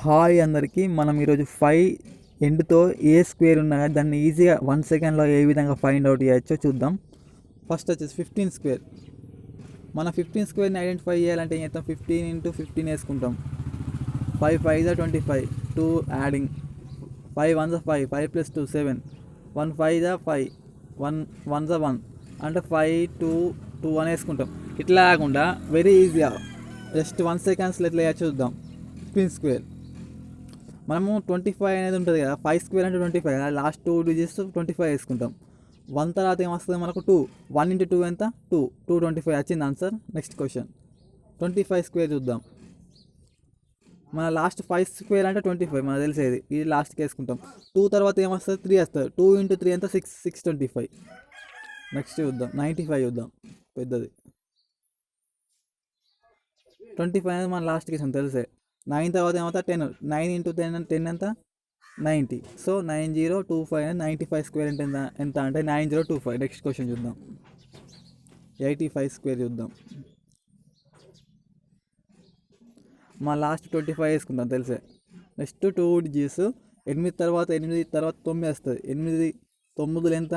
Hi అందరికీ. మనం ఈరోజు 5 ఎండ్తో ఏ స్క్వేర్ ఉన్నా కానీ దాన్ని ఈజీగా 1 సెకండ్లో ఏ విధంగా ఫైండ్ అవుట్ చేయొచ్చో చూద్దాం. ఫస్ట్ వచ్చేసి 15 స్క్వేర్. మన 15 స్క్వేర్ని ఐడెంటిఫై చేయాలంటే ఏం చేస్తాం? 15 ఇంటూ 15 వేసుకుంటాం. 5 5 25, 2 యాడింగ్, 5 1 5, 5 + 2 7, 1 5 5, 1 1 1 అంటే 5 2 2 అని వేసుకుంటాం. ఇట్లా కాకుండా వెరీ ఈజీగా జస్ట్ 1 సెకండ్స్లో ఎట్లా చేయొచ్చు చూద్దాం. 15 స్క్వేర్ మనము 25 అనేది ఉంటుంది కదా, 5 స్క్వేర్ అంటే 25 కదా, లాస్ట్ 2 డిజిట్స్ 25 వేసుకుంటాం. 1 తర్వాత ఏమొస్తుంది మనకు? 2. 1 × 2 ఎంత? 2. 225 వచ్చింది ఆన్సర్. నెక్స్ట్ క్వశ్చన్ 25 స్క్వేర్ చూద్దాం. మన లాస్ట్ 5 స్క్వేర్ అంటే 25 మనకు తెలిసేది, ఇది లాస్ట్కి వేసుకుంటాం. 2 తర్వాత ఏమొస్తుంది? 3 వస్తుంది. 2 × 3 ఎంత? 6. 625. నెక్స్ట్ చూద్దాం 95 చూద్దాం, పెద్దది. 25 అనేది మన లాస్ట్కి వేసాం తెలిసే. 9 తర్వాత ఏమవుతా? 10. 9 × 10 ఎంత? 90. సో 9025 అనేది 95 స్క్వేర్ అంటే ఎంత అంటే 9025. నెక్స్ట్ క్వశ్చన్ చూద్దాం. 85 స్క్వేర్ చూద్దాం. మా లాస్ట్ 25 వేసుకుంటాం తెలిసే. Next 2 digits. 8 తర్వాత 9 వస్తుంది. 8 9 ఎంత?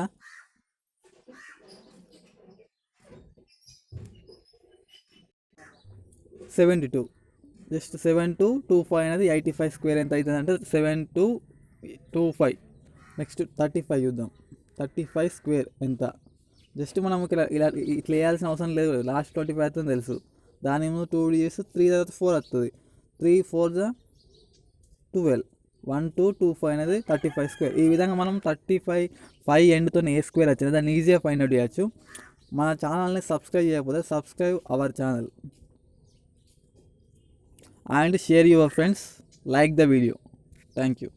72. జస్ట్ 7225 అనేది 85 స్క్వేర్ ఎంత అవుతుంది అంటే 7225. నెక్స్ట్ 35 చూద్దాం. 35 స్క్వేర్ ఎంత? జస్ట్ మనం ఇలా ఇట్లా వేయాల్సిన అవసరం లేదు, లాస్ట్ 25 అవుతుంది తెలుసు. దాని ముందు 2 డిజిట్స్, 3 తర్వాత 4 వస్తుంది. 3 4 12. 1225 అనేది 35 స్క్వేర్. ఈ విధంగా మనం 5 ఎండ్తో ఏ స్క్వేర్ వచ్చింది దాన్ని ఈజీగా ఫైండ్ అవుట్ చేయొచ్చు. మన ఛానల్ని సబ్స్క్రైబ్ చేయకపోతే subscribe our channel and share your friends, like the video. Thank you.